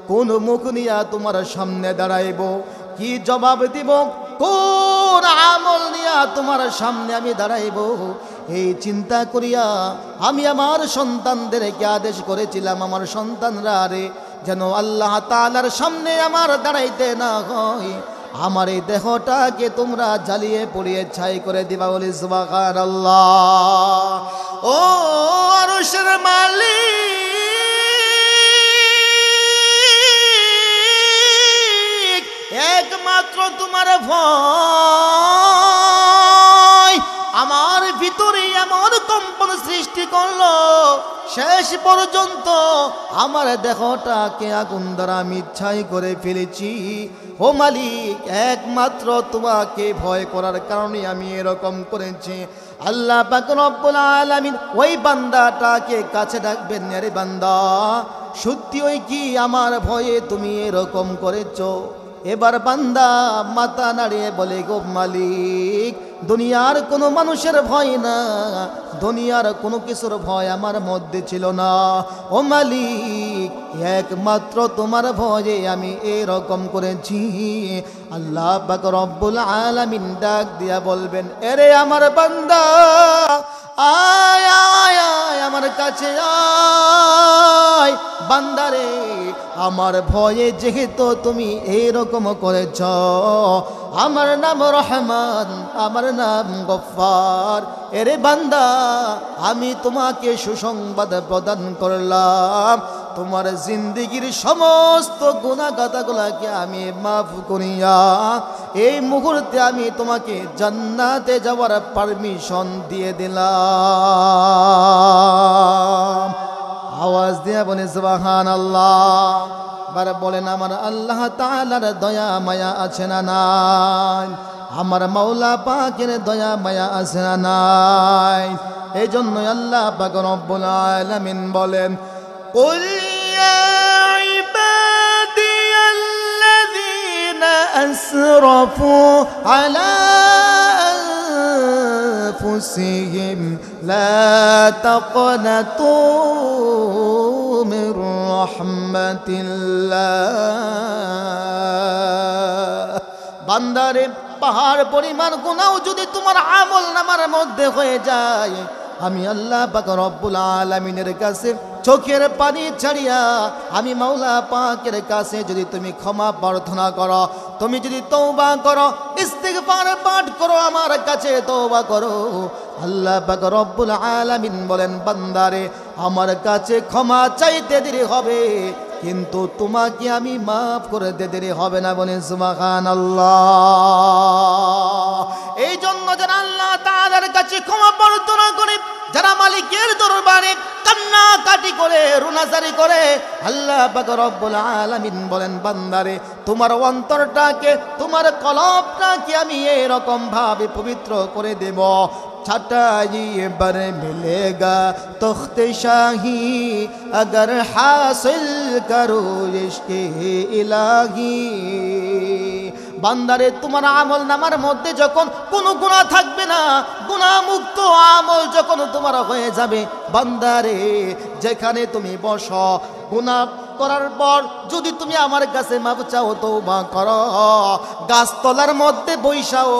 কোন মুখ নিয়া তোমার সামনে দাঁড়াইব? কি জবাব দিব? কোন আমল নিয়া তোমার সামনে আমি দাঁড়াইব? এই চিন্তা করিয়া আমি আমার সন্তানদেরকে আদেশ করেছিলাম, আমার সন্তানরা রে যেন আল্লাহ তাআলার সামনে আমার দাঁড়াইতে না হয়, আমার এই দেহটাকে তোমরা জ্বালিয়ে পুড়িয়ে ছাই করে দিবা। বলি সুবহানাল্লাহ। ও আরশের মালিক, একমাত্র তোমার ভয় আমার ভিতরে এমন কম্পন সৃষ্টি করলো, শেষ পর্যন্ত আমার দেহটাকে আগুন দ্বারা আমি ছাই করে ফেলেছি। ও মালিক, একমাত্র তোমাকে ভয় করার কারণে আমি এরকম করেছি। আল্লাহ পাক রব্বুল আলামিন ওই বান্দাটাকে কাছে ডাকবেন, আরে বান্দা, সত্যি ওই কি আমার ভয়ে তুমি এরকম করেছো? এবার বান্দা মাথা নাড়িয়ে বলে, গো মালিক, দুনিয়ার কোনো মানুষের ভয় না, দুনিয়ার কোনো কিছুর ভয় আমার মধ্যে ছিল না। ও মালিক, একমাত্র তোমার ভয়ে আমি এরকম করেছি। আল্লাহ পাক রব্বুল আলামিন ডাক দিয়া বলবেন, এরে আমার বান্দা, আয় আয় আয় আমার কাছে আয়। বান্দারে, আমার ভয়ে যেহেতু তুমি এইরকম করেছ, আমার নাম রহমান, আমার নাম গফফার, এরে বান্দা, আমি তোমাকে সুসংবাদ প্রদান করলাম, তোমার জিন্দেগির সমস্ত গুনাহগাতাগুলোকে আমি মাফ করিয়া এই মুহূর্তে আমি তোমাকে জান্নাতে যাওয়ার পারমিশন দিয়ে দিলাম। আওয়াজ দিয়ে বলে সুবহানাল্লাহ। বার বলেন, আমার আল্লাহ তাআলার দয়া মায়া আছে না নাই? আমার মাওলা পাকের দয়া মায়া আছে না নাই? এই জন্য আল্লাহ পাক রব্বুল আলামিন বলেন, কুল ইয়া ইবাদিয়াল্লাযীনা আসরাফু আলা أنفسهم لا تقنطوا من رحمة الله। বান্দারে, পাহাড় পরিমাণ গুনাহ যদি তোমার আমল নামার মধ্যে হয়ে যায়, আমি আল্লাহ পাক রব্বুল আলামিনের কাছে চোখের পানি ছাড়িয়া আমি মাওলা পাকের কাছে যদি তুমি ক্ষমা প্রার্থনা করো, তুমি যদি তওবা করো, ইস্তিগফার পাঠ করো, আমার কাছে তওবা করো, আল্লাহ পাক রব্বুল আলামিন বলেন, বান্দারে, আমার কাছে ক্ষমা চাইতে দেরি হবে, কিন্তু তোমাকে আমি মাফ করে দিতে দেরি হবে না। বলেন সুবহানাল্লাহ। এই জন্য যারা আল্লাহ তাআলার কাছে ক্ষমা প্রার্থনা করে, যারা মালিকের দরবারে কান্নাকাটি করে, রুনাজারি করে, আল্লাহ পাক রব্বুল আলামিন বলেন, বান্দারে, তোমার অন্তরটাকে, তোমার কলবটাকে আমি এরকম ভাবে পবিত্র করে দেব, छटाई बर मिलेगा तख्त शाही अगर हासिल करो इश्क़ इलाही। বান্দারে, তোমার আমল নামার মধ্যে যখন কোনো গুনাহ থাকবে না, গুনাহ মুক্ত আমল যখন তোমার হয়ে যাবে, বান্দারে, যেখানে তুমি বসো, গুনাহ করার পর যদি তুমি আমার কাছে মাফ চাও, তওবা করো, গাছতলার মধ্যে বৈশাও,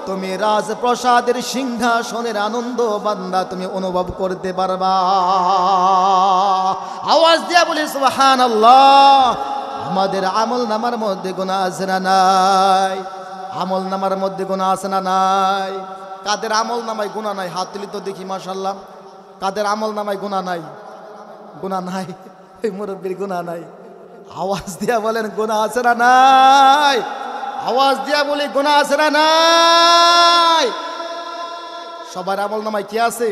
তুমি রাজপ্রাসাদের সিংহাসনের আনন্দ বান্দা তুমি অনুভব করতে পারবা। আওয়াজ দিয়া বলি সুবহানাল্লাহ। আমাদের আমল নামার মধ্যে গুনাহ আছে না নাই? আমল নামার মধ্যে গুনাহ আছে না নাই? কাদের আমল নামায় গুনাহ নাই? হাত তুলি তো দেখি, মাশাআল্লাহ। কাদের আমল নামায় গুনাহ নাই? গুনাহ নাই, এই মুরব্বীর গুনাহ নাই। আওয়াজ দিয়া বলেন গুনাহ আছে না নাই? আওয়াজ দিয়া বলি গুনাহ আছে না নাই? সবার আমল নামায় কি আছে?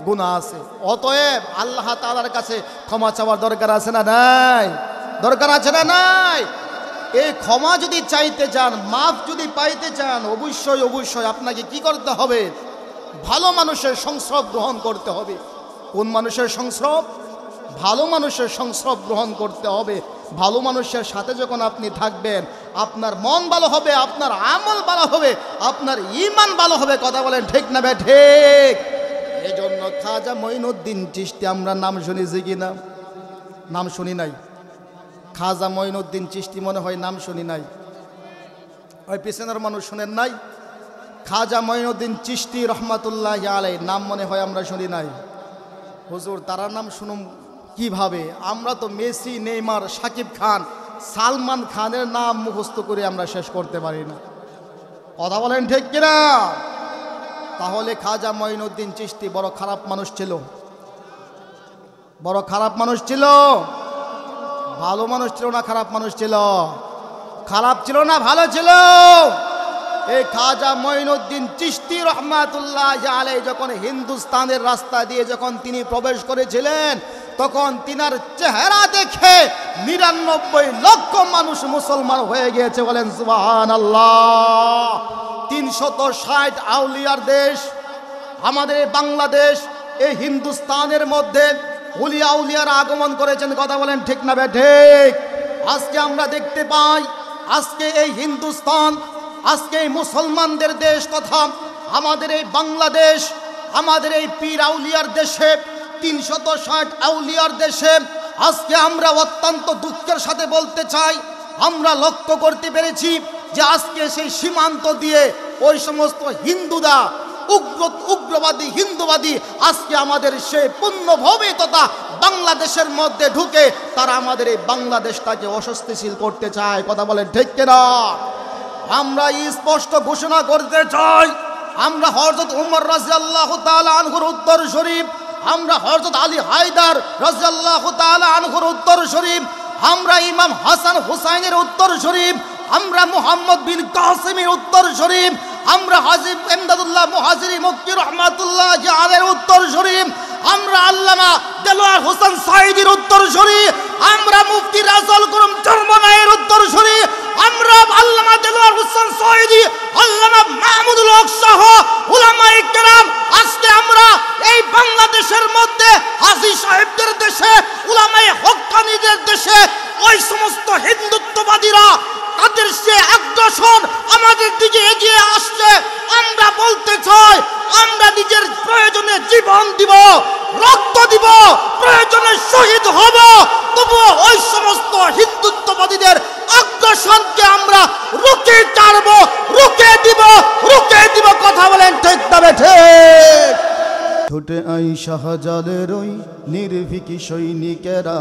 গুনাহ আছে। অতএব আল্লাহ তাআলার কাছে ক্ষমা চাওয়ার দরকার আছে না নাই? দরকার আছে না নাই? এই ক্ষমা যদি চাইতে চান, মাফ যদি পাইতে চান, অবশ্যই অবশ্যই আপনাকে কি করতে হবে? ভালো মানুষের সংস্রব গ্রহণ করতে হবে। কোন মানুষের সংস্রব? ভালো মানুষের সংস্রব গ্রহণ করতে হবে। ভালো মানুষের সাথে যখন আপনি থাকবেন, আপনার মন ভালো হবে, আপনার আমল ভালো হবে, আপনার ঈমান ভালো হবে। কথা বলেন ঠিক না বে ঠিক? এই জন্য খাজা মঈনুদ্দিন চিশতি আমরা নাম শুনেছি কি না? নাম শুনি নাই? খাজা মঈনুদ্দিন চিশতি মনে হয় নাম শুনি নাই। ওই পিছনের মানুষ শুনেন নাই? খাজা মঈনুদ্দিন চিশতি রহমাতুল্লাহি আলাইহি নাম মনে হয় আমরা শুনি নাই। হুজুর তারা নাম শুনুম কিভাবে? আমরা তো মেসি, নেইমার, শাকিব খান, সালমান খানের নাম মুখস্থ করে আমরা শেষ করতে পারি না। কথা বলেন ঠিক কিনা? তাহলে খাজা মঈনুদ্দিন চিশতি বড় খারাপ মানুষ ছিল? বড় খারাপ মানুষ ছিল? ভালো মানুষ ছিল না খারাপ মানুষ ছিল? খারাপ ছিল না ভালো ছিল? এই খাজা মঈনুদ্দিন চিশতি রহমাতুল্লাহি আলাইহি যখন হিন্দুস্তানের রাস্তা দিয়ে যখন তিনি প্রবেশ করেছিলেন, তখন তিনার চেহারা দেখে ৯৯ লক্ষ মানুষ মুসলমান হয়ে গিয়েছে। বলেন সুবহানাল্লাহ। ৩৬০ আউলিয়ার দেশ আমাদের এই বাংলাদেশ। এই হিন্দুস্তানের মধ্যে উলিয়া আউলিয়ার আগমন করেছেন। কথা বলেন ঠিক না বে ঠিক? আজকে আমরা দেখতে পাই, আজকে এই হিন্দুস্তান, আজকে এই মুসলমানদের দেশ তথা আমাদের এই বাংলাদেশ, আমাদের এই পীর আউলিয়ার দেশে, ৩৬০ আউলিয়ার দেশে আজকে আমরা অত্যন্ত দুঃখের সাথে বলতে চাই, আমরা লক্ষ্য করতে পেরেছি যে আজকে সেই সীমান্ত দিয়ে ওই সমস্ত হিন্দুরা, উগ্রবাদী হিন্দুবাদী আজকে আমাদের সেই পুণ্যভূমি তথা বাংলাদেশের মধ্যে ঢুকে তারা আমাদের এই বাংলাদেশটাকে অস্বস্তিশীল করতে চায়। কথা বলেন ঠিক কিনা? আমরা স্পষ্ট ঘোষণা করতে চাই, আমরা হযরত উমর রাদিয়াল্লাহু তাআলা আনহুর উত্তর শরীফ, আমরা হযরত আলী হায়দার রাদিয়াল্লাহু তাআলা আনহুর উত্তর শরীফ, আমরা ইমাম হাসান হুসাইনের উত্তর শরীফ, আমরা মুহাম্মদ বিন কাসিমের উত্তর শরীফ, আমরা হাজী ইমদাদুল্লাহ মুহাজিরি মক্কি রহমাতুল্লাহি আলাইহির উত্তর শরীফ, আমরা আল্লামা দেলোয়ার হোসেন সাঈদীর উত্তর শরীফ, আমরা মুফতি রাজুল করিম চরমনাইয়ের উত্তর শরীফ, আমরা আল্লামা দেলোয়ার হোসেন সাঈদী, আল্লামা মাহমুদুল হক সহ উলামায়ে কেরাম আজকে আমরা এই বাংলাদেশের মধ্যে হাজী সাহেবদের দেশে, উলামায়ে হক্কানীদের দেশে ওই সমস্ত হিন্দুত্ববাদীরা তাদের সে আগ্রাসন আমাদের দিকে এগিয়ে আসছে। আমরা বলতে চাই, আমরা নিজের প্রয়োজনে জীবন দিব, রক্ত দিব, প্রয়োজনে শহীদ হব, তবুও ওই সমস্ত হিন্দুত্ববাদীদের আগ্রাসনকে আমরা রুখে ছাড়ব, রুখে দিব, রুখে দিব। কথা বলেন ঠিক তবে ঠিক? ছুটে আই শাহজালের ওই নির্ভীকি সৈনিকেরা,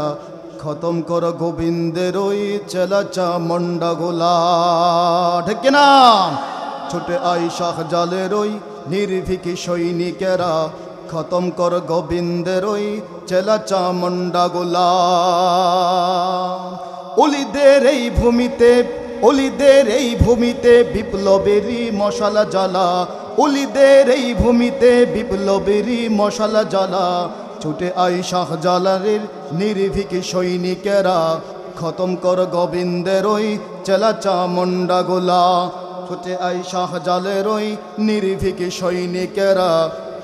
খতম কর গোবিন্দের ওই চেলাচা মন্ডাগোলা। ঠিক না? ছুটে আই শাহজালের ওই নির্ভীকি সৈনিকেরা, খতম কর গোবিন্দের ওই চেলাচা মন্ডাগোলা। অলিদের এই ভূমিতে, অলিদের এই ভূমিতে বিপ্লবেরই মশালা জ্বালা, অলিদের এই ভূমিতে বিপ্লবেরই মশালা জ্বালা। ছুটে আই শাহজালালের নির্ভীকি সৈনিকেরা, খতম কর গোবিন্দের ওই চেলাচা মন্ডাগোলা। ছুটে আই শাহজালের ওই নির্ভীকি সৈনিকেরা,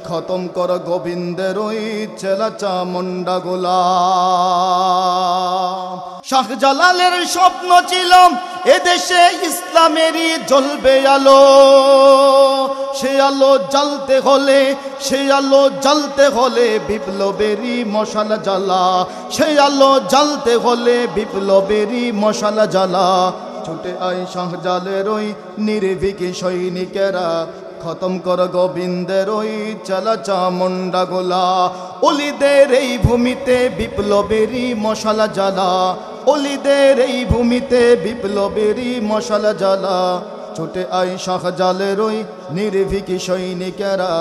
খতম কর গোবিন্দের ওই চেলাচা মন্ডাগোলা। শাহজালালের স্বপ্ন ছিল এদেশে ইসলামেরই জ্বলবে আলো। সে আলো জ্বলতে হলে, সে আলো জ্বলতে হলে বিপ্লবেরই মশালা জ্বালা, সে আলো জ্বলতে হলে বিপ্লবেরই মশালা জ্বালা। ছুটে আই শাহজালের ওই নির্ভীকি সৈনিকেরা, খতম কর গোবিন্দের ওই চেলাচা মন্ডাগোলা। অলিদের এই ভূমিতে বিপ্লবেরই মশালা জ্বালা, অলিদের এই ভূমিতে বিপ্লবেরই মশালা জ্বালা। ছুটে আই শাহজালের ওই নির্ভীকি সৈনিকেরা,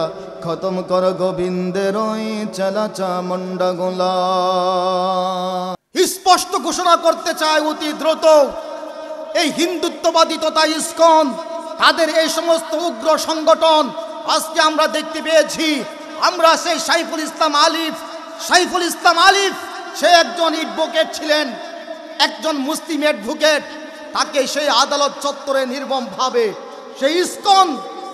খতম কর গোবিন্দের ওই চালা চামুন্ডা গোলা। স্পষ্ট ঘোষণা করতে চায় অতি দ্রুত, এই হিন্দুত্ববাদী তথা ইসকন তাদের এই সমস্ত উগ্র সংগঠন আজকে আমরা দেখতে পেয়েছি। আমরা সেই সাইফুল ইসলাম আলিফ সে একজন অ্যাডভোকেট ছিলেন, একজন মুসলিম অ্যাডভোকেট, তাকে সেই আদালত চত্বরে নির্মমভাবে সেই ইসকন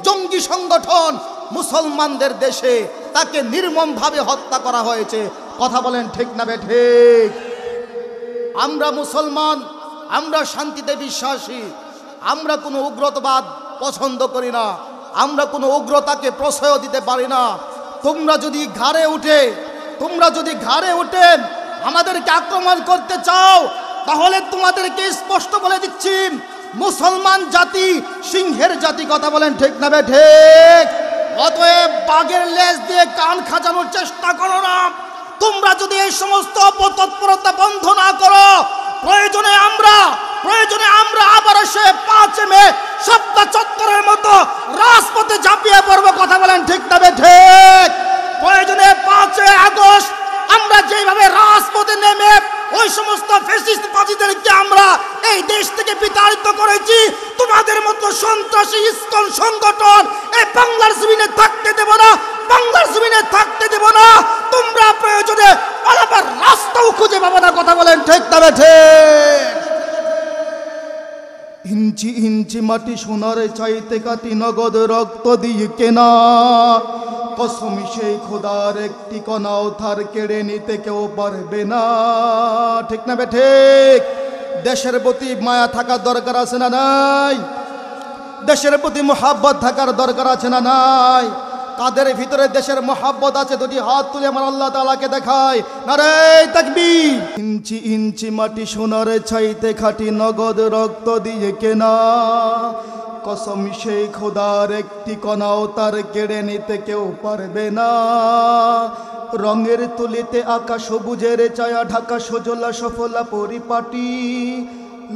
জঙ্গি সংগঠন মুসলমানদের দেশে তাকে নির্মমভাবে হত্যা করা হয়েছে। কথা বলেন ঠিক না ঠিক? আমরা মুসলমান, আমরা শান্তিতে বিশ্বাসী, আমরা কোনো উগ্রতাবাদ পছন্দ করি না, আমরা কোনো উগ্রতাকে প্রশ্রয় দিতে পারি না। তোমরা যদি ঘাড়ে উঠে আমাদেরকে আক্রমণ করতে চাও, তাহলে তোমাদেরকে স্পষ্ট বলে দিচ্ছি, মুসলমান জাতি সিংহের জাতি। কথা বলেন ঠিক না ঠিক? অতএব বাঘের লেজ দিয়ে কান খাজানোর চেষ্টা করো না। তোমরা যদি এই সমস্ত অপতৎপরতা বন্ধ না করো, প্রয়োজনে আমরা আবার সে 5 মে সপ্তাহ চত্বরের মতো রাজপথে ঝাঁপিয়ে পড়বো। কথা বলেন ঠিক না ঠিক? প্রয়োজনে 5 আগস্ট আমরা যেভাবে রাজপথে নেমে ওই সমস্ত ফ্যাসিস্টবাদীদেরকে আমরা এই দেশ থেকে বিতাড়িত করেছি, তোমাদের মতো সন্ত্রাসী ইসকন সংগঠন এই বাংলার জমিনে থাকতে দেব না। তোমরা প্রয়োজনে আবার রাস্তাও খুঁজে পাবে না। কথা বলেন ঠিক না ঠিক? ইঞ্চি ইঞ্চি মাটি সোনার চাইতে কাটি নগদ রক্ত দিয়ে কেনা, কসম সেই খোদার একটি কণাও থার কেড়ে নিতে কেউ পারবে না। ঠিক না ঠিক? দেশের প্রতি মায়া থাকার দরকার আছে না নাই? দেশের প্রতি মোহাব্বত থাকার দরকার আছে না নাই? কাদের ভিতরে দেশের মোহাব্বত আছে দুটি হাত তুলে আমার আল্লাহ তাআলাকে দেখায়। নারে তাকবীর। ইঞ্চি ইঞ্চি মাটি সোনার চাইতে খাটি নগদ রক্ত দিয়ে কেনা, কসম সেই খোদার একটি কণাও তার কেড়ে নিতে কেউ পারবে না। রঙের তুলিতে আঁকা সবুজের ছায়া ঢাকা সজলা সফলা পরিপাটি,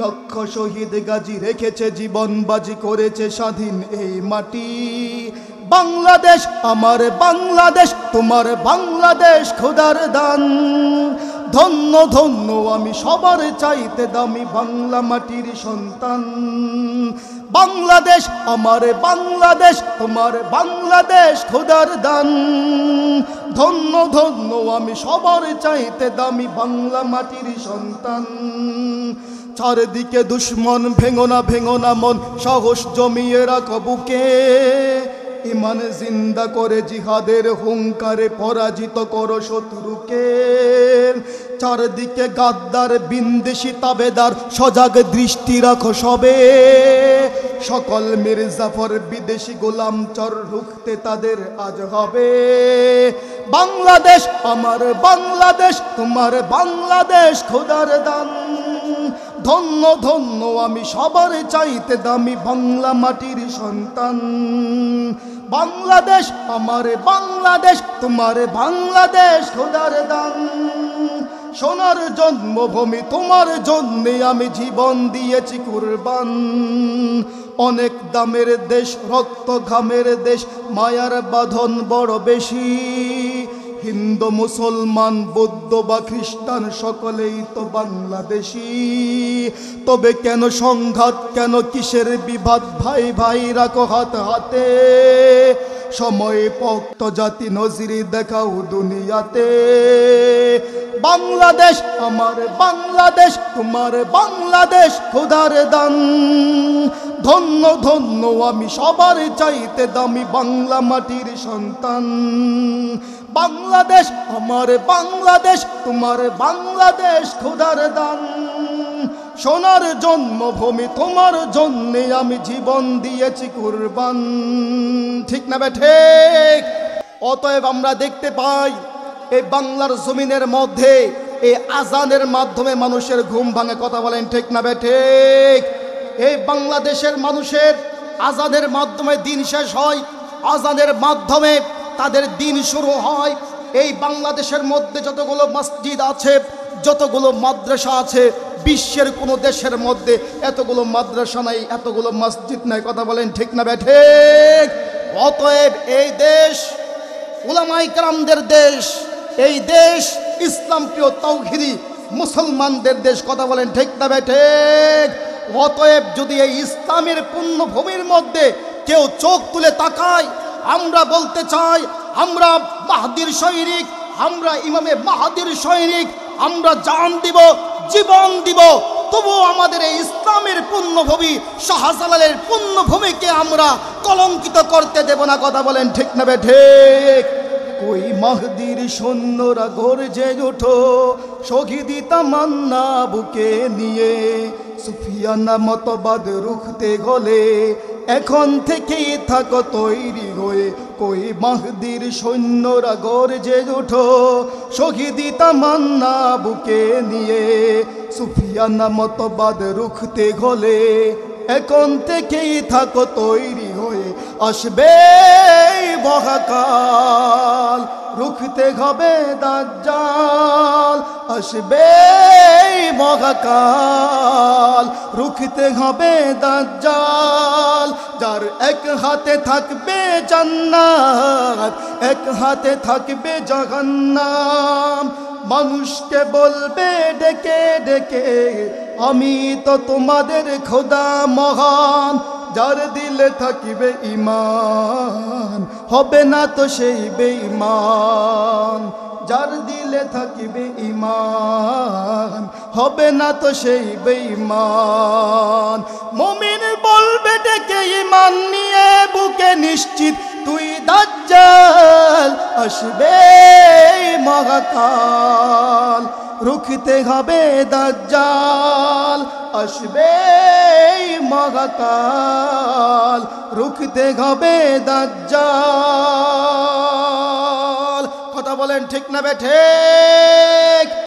লক্ষ শহীদ গাজী রেখেছে জীবন বাজি করেছে স্বাধীন এই মাটি। বাংলাদেশ আমার বাংলাদেশ, তোমার বাংলাদেশ খোদার দান। ধন্য ধন্য আমি সবার চাইতে দামি বাংলা মাটির সন্তান। বাংলাদেশ আমার বাংলাদেশ, তোমার বাংলাদেশ খোদার দান। ধন্য ধন্য আমি সবার চাইতে দামি বাংলা মাটির সন্তান। চারদিকে দুশ্মন, ভেঙো না মন, সাহস জমিয়ে রাখো বুকে। ইমান জিন্দা করে জিহাদের হুঙ্কারে পরাজিত করো শত্রুকে। চারদিকে গাদ্দার বিন্দেশি তাবেদার, সজাগ দৃষ্টি রাখো সবে। সকল মির্জাফর বিদেশি গোলাম চর রুখতে তাদের আজ হবে। বাংলাদেশ আমার বাংলাদেশ, তোমার বাংলাদেশ খোদার দান। ধন্য ধন্য আমি সবার চাইতে দামি বাংলা মাটির সন্তান। বাংলাদেশ আমার বাংলাদেশ, তোমার বাংলাদেশ খোদার দান। সোনার জন্মভূমি তোমার জন্যে আমি জীবন দিয়েছি কুরবান। অনেক দামের দেশ, রক্ত ঘামের দেশ, মায়ার বাঁধন বড় বেশি। হিন্দু মুসলমান বৌদ্ধ বা খ্রিস্টান সকলেই তো বাংলাদেশি। তবে কেন সংঘাত, কেন কিসের বিবাদ? ভাই ভাই রাখো হাত হাতে। সময়ে পক্ত জাতি নজির দেখাও দুনিয়াতে। বাংলাদেশ আমার বাংলাদেশ, তোমার বাংলাদেশ খোদার দান। ধন্য ধন্য আমি সবার চাইতে দামি বাংলা মাটির সন্তান। বাংলাদেশ আমার বাংলাদেশ, তোমার বাংলাদেশ খোদার দান। সোনার জন্মভূমি তোমার জন্যে আমি জীবন দিয়েছি কুরবান। ঠিক না ঠিক? অতএব আমরা দেখতে পাই এই বাংলার জমিনের মধ্যে এই আজানের মাধ্যমে মানুষের ঘুম ভাঙে। কথা বলেন ঠিক না ঠিক? এই বাংলাদেশের মানুষের আজানের মাধ্যমে দিন শেষ হয়, আজানের মাধ্যমে তাদের দিন শুরু হয়। এই বাংলাদেশের মধ্যে যতগুলো মসজিদ আছে, যতগুলো মাদ্রাসা আছে, বিশ্বের কোনো দেশের মধ্যে এতগুলো মাদ্রাসা নাই, এতগুলো মসজিদ নাই। কথা বলেন ঠিক না ঠিক? অতএব এই দেশ উলামায়ে কেরামদের দেশ, এই দেশ ইসলাম প্রিয় তাওহীদি মুসলমানদের দেশ। কথা বলেন ঠিক না ঠিক? অতএব যদি এই ইসলামের পুণ্যভূমির মধ্যে কেউ চোখ তুলে তাকায়, আমরা বলতে চাই আমরা মাহদির সৈনিক, আমরা ইমামে মাহদির সৈনিক, আমরা জান দিব, জীবন দিব, তবুও আমাদের এই ইসলামের পুণ্যভূমি শাহজালালের পুণ্যভূমিকে আমরা কলঙ্কিত করতে দেব না। কথা বলেন ঠিক না ঠিক? কই মাহদির সৈন্যরা গর্জে ওঠো, শহীদি তামান্না বুকে নিয়ে, সুফিয়ানা মতবাদ রুখতে গলে এখন থেকেই থাকো তৈরি হয়ে। কই মাহদির সৈন্যরা গর্জে ওঠো, শহীদি তামান্না বুকে নিয়ে, সুফিয়ানা মতবাদ রুখতে গলে এখন থেকেই থাকো তৈরি হয়ে। আসবে মহাকাল, রুখতে হবে দাজ্জাল, আসবে মহাকাল, রুখতে হবে দাজ্জাল। যার এক হাতে থাকবে জান্নাত, এক হাতে থাকবে জাহান্নাম, মানুষকে বলবে ডেকে ডেকে আমি তো তোমাদের খোদা মহান। যার দিলে থাকিবে ঈমান, হবে না তো সেই বেঈমান। যার দিলে থাকিবে ঈমান, হবে না তো সেই বেঈমান। মুমিন বলবে ডেকে ঈমান নিয়ে বুকে নিশ্চিত তুই দাজ্জাল, আসবে মহাকাল, রুখতে হবে দাজ্জাল, আসবে মহাকাল, রুখতে হবে দাজ্জাল। কথা বলেন ঠিক না ঠিক?